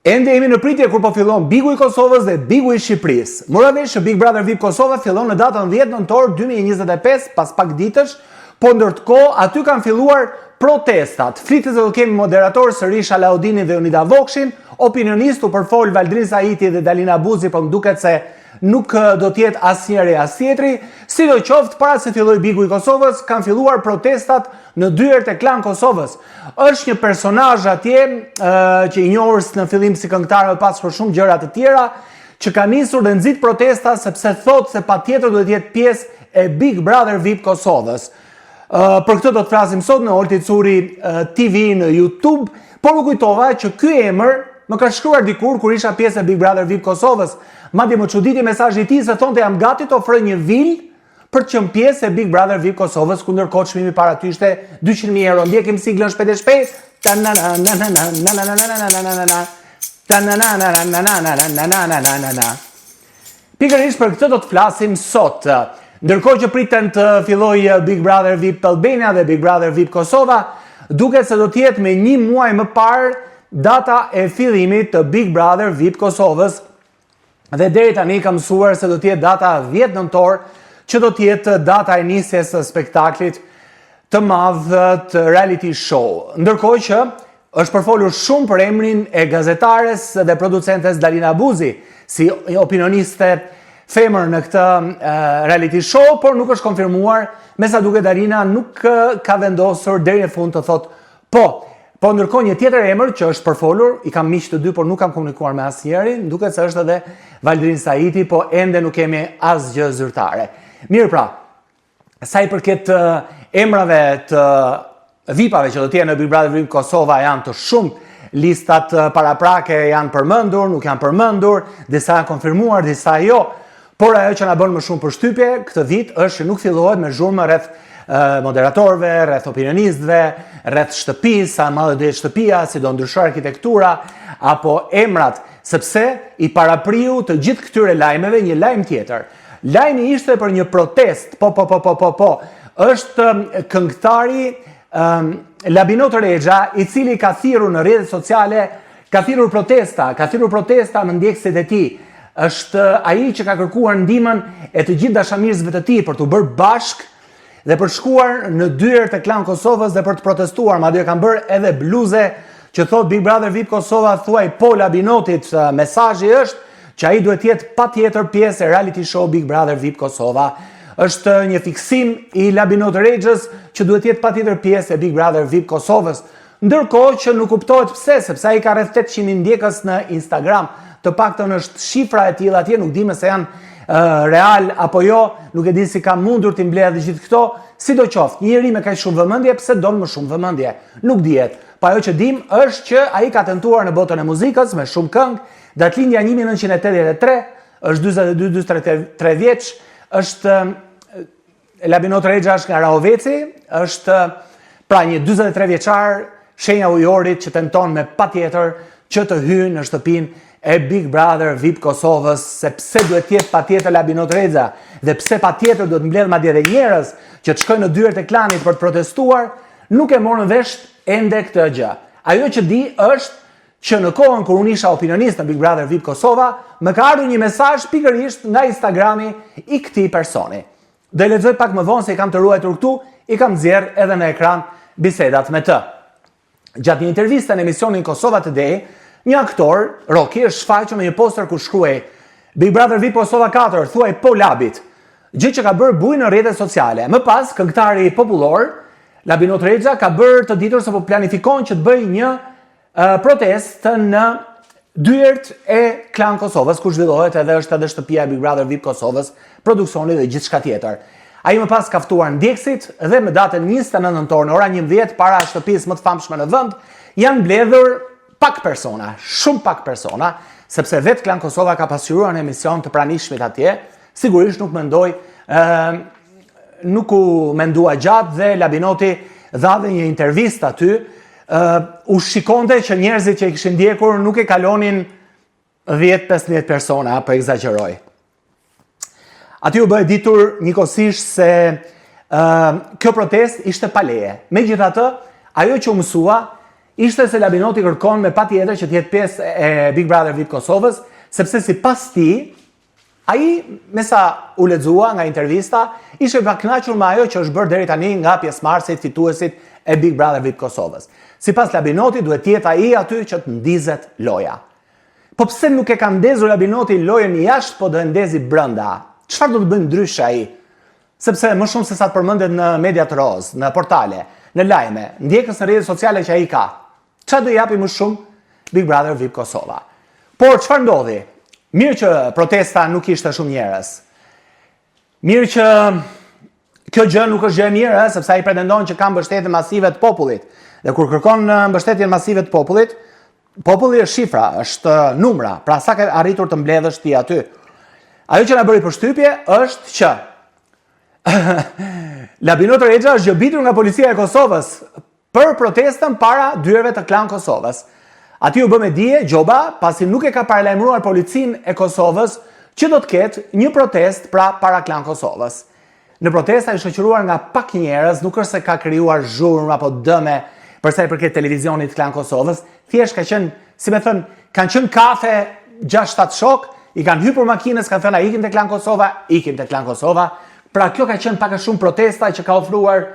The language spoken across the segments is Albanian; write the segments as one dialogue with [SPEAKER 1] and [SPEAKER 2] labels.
[SPEAKER 1] Ende jemi në pritje kur po fillon Bigu i Kosovës dhe Bigu i Shqipërisë. Mora vesh që Big Brother VIP Kosova fillon në datën 10 nëntor 2025, pas pak ditësh, po ndërkohë aty kanë filluar protestat. Flitet se do kemi moderator sërish Alaudini dhe Unida Vokshin, opinionistu për fol Valdrin Saiti dhe Dalina Buzi, po më duket se nuk do tjetë asnjëri as tjetri. Sidoqoftë, para se filloi Bigu i Kosovës, kanë filluar protestat në dyert e Klan Kosovës. Është një personazh atje që i njohur në fillim si këngëtar dhe pas për shumë gjëra të tjera, që ka nisur dhe nxit protesta sepse thotë se patjetër duhet të jetë pjesë e Big Brother VIP Kosovës. Për këtë do të flasim sot në Olti Curi TV në YouTube, por më kujtova që ky emër më ka shkruar dikur kur isha pjesë e Big Brother VIP Kosovës. Madje më çuditi mesazhi i tij se thonte jam gati të ofroj një vil për të qenë pjesë e Big Brother VIP Kosovës, ku ndërkohë çmimi para ty ishte 200.000 euro. Ndjekim siglën shpejt e shpejt. Pikërisht për këtë do të flasim sot. Ndërkohë që priten të fillojë Big Brother VIP Albania dhe Big Brother VIP Kosova, duket se do të jetë me 1 muaj më parë data e fillimit të Big Brother VIP Kosovës. Dhe deri tani kam mësuar se do të jetë data 10 nëntor, që do të jetë data e nisjes së spektaklit të madh të reality show. Ndërkohë që është përfolur shumë për emrin e gazetares dhe producentes Dalina Buzi, si opinioniste femër në këtë reality show, por nuk është konfirmuar, me sa duket Dalina nuk ka vendosur deri në fund të thotë po. Po ndërkohë një tjetër emër që është përfolur, i kam miq të dy, por nuk kam komunikuar me asnjërin, duket se është edhe Valdrin Saiti, po ende nuk kemi asgjë zyrtare. Mirë pra, sa i përket emrave të VIP-ave që do të jenë në Big Brother VIP Kosova janë të shumë, listat paraprake janë përmendur, nuk janë përmendur, disa janë konfirmuar, disa jo, por ajo që na bën më shumë përshtypje këtë vit është që nuk fillohet me zhurmë rreth moderatorëve, rreth opinionistëve, rreth shtëpisë, sa madhe do jetë shtëpia, si do ndryshojë arkitektura, apo emrat, sepse i parapriu të gjithë këtyre lajmeve një lajm tjetër. Lajmi ishte për një protest, është këngëtari Labinot Rexha, i cili ka thirrur në rrjetet sociale, ka thirrur protesta në ndjekësit e tij. Është ai që ka kërkuar ndihmën e të gjithë dashamirësve të tij për të bërë bashkë dhe për shkuar në dyert e Klan Kosovës dhe për të protestuar. Madje kanë bërë edhe bluze që thot Big Brother VIP Kosova, thuaj po Labinotit. Mesazhi është që ai duhet të jetë patjetër pjesë e reality show Big Brother VIP Kosova. Është një fiksim i Labinot Rexhës që duhet të jetë patjetër pjesë e Big Brother VIP Kosovës. Ndërkohë që nuk kuptohet pse, sepse ai ka rreth 800.000 ndjekës në Instagram. Të paktën është shifra e tilla atje, nuk di se janë real apo jo, nuk e di si ka mundur t'i mbledhë gjithë këto. Sidoqoftë, një njeri me kaq shumë vëmendje, pse don më shumë vëmendje? Nuk dihet. Po ajo që dim është që ai ka tentuar në botën e muzikës me shumë këngë. Datëlindja 1983, është 42-43 vjeç, është Labinot Rexha është nga Rahoveci, është pra një 43 vjeçar, shenja ujorit që tenton me patjetër që të hyjë në shtëpinë e Big Brother VIP Kosovës, sepse duhet të jetë patjetër Labinot Rexha dhe pse patjetër duhet mbledh madje edhe njerëz që të shkojnë në dyert e klanit për të protestuar, nuk e morën vesh ende këtë gjë. Ajo që di është që në kohën kur unë isha opinionist në Big Brother VIP Kosova, më ka ardhur një mesazh pikërisht nga Instagrami i këtij personi. Do e lexoj pak më vonë se i kam të ruajtur këtu, i kam nxjerr edhe në ekran bisedat me të. Gjatë një interviste në emisionin Kosova Today, një aktor, Roki, është shfaqur me një poster ku shkruaj Big Brother VIP Kosova 4, thuaj po Labit. Gjë që ka bërë bujë në rrjetet sociale. Më pas, këngëtari popullor, Labinot Rexha, ka bërë të ditur se po planifikon që të bëjë një protest në dyert e Klan Kosovës, ku zhvillohet edhe është edhe shtëpia e Big Brother VIP Kosovës, produksioni dhe gjithçka tjetër. Ai më pas ka ftuar ndjekësit dhe me datën 29 nëntor në orën 11 para shtëpisë më të famshme në vend, janë mbledhur pak persona, shumë pak persona, sepse vetë Klan Kosova ka pasqyruar në emision të pranishmit atje, sigurisht nuk u mendua gjatë dhe Labinoti dha dhe një intervistë aty, u shikonte që njerëzit që i kishin ndjekur nuk e kalonin 10-15 persona, po egzagjeroj. Aty u bëhe ditur njëkohësisht se kjo protest ishte pa leje. Megjithatë, ajo që u mësua ishte se Labinoti kërkon me patjetër që të jetë pjesë e Big Brother VIP Kosovës, sepse sipas tij, ai me sa u lexua nga intervista, ishte pa kënaqur me ajo që është bërë deri tani nga pjesëmarrësit fituesit e Big Brother VIP Kosovës. Sipas Labinoti duhet të jetë ai aty që të ndizet loja. Po pse nuk e ka ndezur Labinoti lojën jashtë, po do e ndezi brenda? Çfarë do të bëjë ndryshe ai? Sepse më shumë se sa të përmendet në mediat roz, në portale, në lajme, ndjekës në rrjetet sociale që ai ka. Çfarë do japi më shumë Big Brother VIP Kosova? Por çfarë ndodhi? Mirë që protesta nuk ishte shumë njerëz. Mirë që kjo gjë nuk është gjë e mirë, sepse ai pretendon që ka mbështetje masive të popullit. Dhe kur kërkon mbështetjen masive të popullit, populli është shifra, është numra, pra sa ke arritur të mbledhësh ti aty. Ajo që na bëri përshtypje është që Labinot Rexha është gjobitur nga policia e Kosovës për protestën para dyerve të Klan Kosovës. Aty u bë me dije gjoba, pasi nuk e ka paralajmëruar policinë e Kosovës që do të ketë një protestë para Klan Kosovës. Në protesta i shoqëruar nga pak njerëz, nuk është se ka krijuar zhurmë apo dëme për sa i përket televizionit Klan Kosovës, thjesht ka qenë, si me thënë, kanë qenë kafe 6-7 shok, i kanë hyrë për makinës, kanë thënë ikim te Klan Kosova, ikim te Klan Kosova. Pra kjo ka qenë pak a shumë protesta që ka ofruar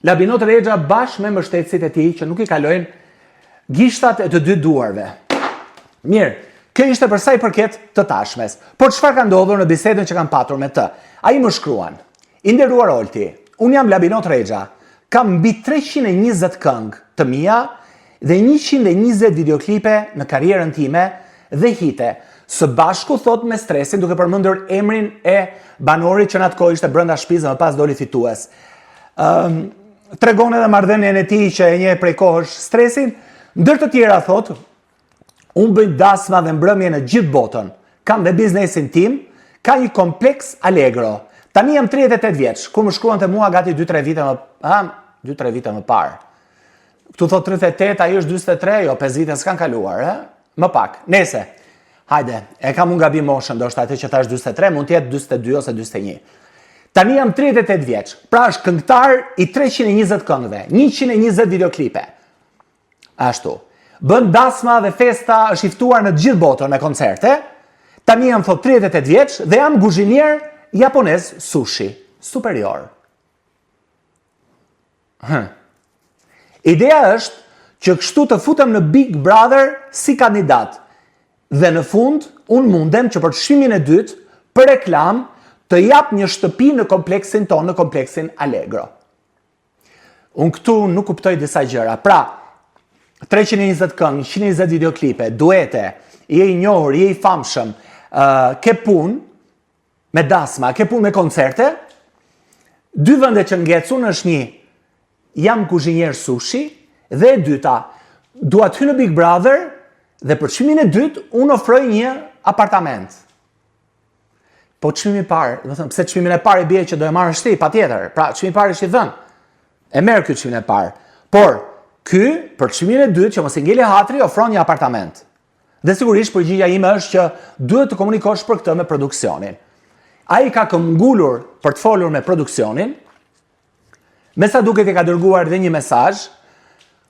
[SPEAKER 1] Labinot Rexha bashkë me mbështetësit e tij që nuk i kalojnë gishtat e të dy duarve. Mirë, kjo ishte për sa i përket të tashmes. Por çfarë ka ndodhur në bisedën që kanë patur me të? Ai më shkruan: "I nderuar Olti, unë jam Labinot Rexha. Kam mbi 320 këngë të mia dhe 120 videoklipe në karrierën time dhe hite. Së bashku thot me stresin, duke përmendur emrin e banorit që në atë kohë ishte brenda shtëpisë, më pas doli fitues. Tregon edhe marrëdhënien e tij që e njeh prej kohësh stresin, ndër të tjera thot, unë bëj dasma dhe mbrëmje në gjithë botën. Kam dhe biznesin tim, ka një kompleks Allegro. Tani jam 38 vjeç, kur më shkruan te mua gati 2-3 vite më parë. Këtu thot 38, ai është 43, jo 5 vite s'kan kaluar, Më pak. Nese. Hajde, e kam unë gabim moshën, do është atë që thash 43, mund të jetë 42 ose 41. Tani jam 38 vjeç, pra është këngëtar i 320 këngëve, 120 videoklipe. Ashtu. Bën dasma dhe festa, është i ftuar në gjithë botën në koncerte. Tani jam thot 38 vjeç dhe jam guzhinier japonez sushi superior. Ideja është që kështu të futem në Big Brother si kandidat. Dhe në fund, unë mundem që për çmimin e dytë, për reklam, të jap një shtëpi në kompleksin tonë, në kompleksin Allegro. Unë këtu nuk kuptoj disa gjëra. Pra, 320 këngë, 120 videoklipe, duete, je i njohur, je i famshëm, ke punë me dasma, ke punë me koncerte, dy vende që ngecun është një, jam kuzhinier sushi, dhe e dyta, dua të hy në Big Brother, dhe për çmimin e dytë, unë ofroj një apartament. Po çmimi i parë, do të them, pse çmimin e parë i bie që do e marrësh ti, patjetër. Pra çmimi i parë është i dhënë. E merr ky çmimin e parë. Por ky për çmimin e dytë që mos i ngeli hatri, ofron një apartament. Dhe sigurisht përgjigjja ime është që duhet të komunikosh për këtë me produksionin. Ai ka këmbgulur për të folur me produksionin. Me sa duket i ka dërguar dhe një mesazh.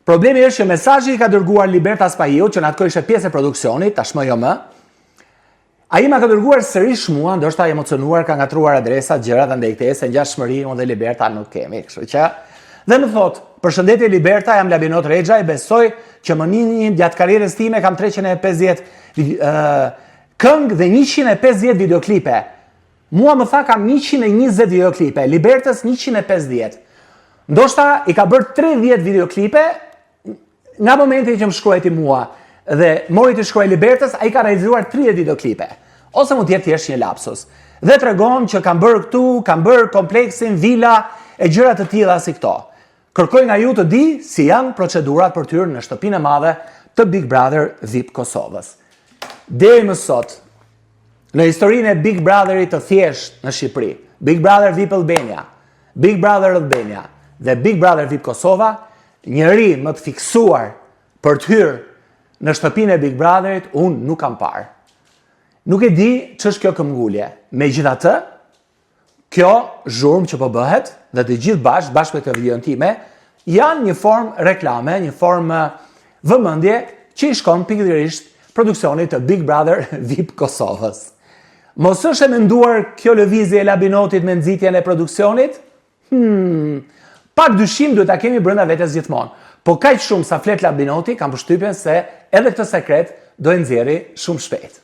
[SPEAKER 1] Problemi është që mesazhi i ka dërguar Liberta Spahiu, që në atë kohë ishte pjesë e produksionit, tashmë jo më. Ai ma ka dërguar sërish mua, ndoshta emocionuar, ka ngatruar adresat, gjërat andaj ktese, ngjashmëri, unë dhe Liberta nuk kemi, kështu që. Dhe më thot, përshëndetje Liberta, jam Labinot Rexha, i besoj që më gjatë karrierës time kam 350 këngë dhe 150 videoklipe. Mua më tha kam 120 videoklipe, Libertës 150. Ndoshta i ka bërë 30 videoklipe nga momenti që më shkruajti mua dhe mori të shkruaj Libertës, ai ka realizuar 30 videoklipe. Ose mund të jetë thjesht një lapsus. Dhe tregon që kanë bërë këtu, kanë bërë kompleksin, vila e gjëra të tilla si këto. Kërkoj nga ju të di si janë procedurat për të hyrë në shtëpinë e madhe të Big Brother VIP Kosovës. Deri më sot, në historinë e Big Brotherit të thjesht në Shqipëri, Big Brother VIP Albania, Big Brother Albania dhe Big Brother VIP Kosova, njëri më të fiksuar për të hyrë në shtëpinë e Big Brotherit, unë nuk kam parë. Nuk e di ç'është kjo këmbgulje. Megjithatë, kjo zhurmë që po bëhet dhe të gjithë bashkë me këtë videon time, janë një formë reklame, një formë vëmendje që i shkon pikërisht produksionit të Big Brother VIP Kosovës. Mos është e menduar kjo lëvizje e Labinotit me nxitjen e produksionit? Pak dyshim duhet ta kemi brenda vetes gjithmonë. Po kaq shumë sa flet Labinoti, kam përshtypjen se edhe këtë sekret do e nxjerrë shumë shpejt.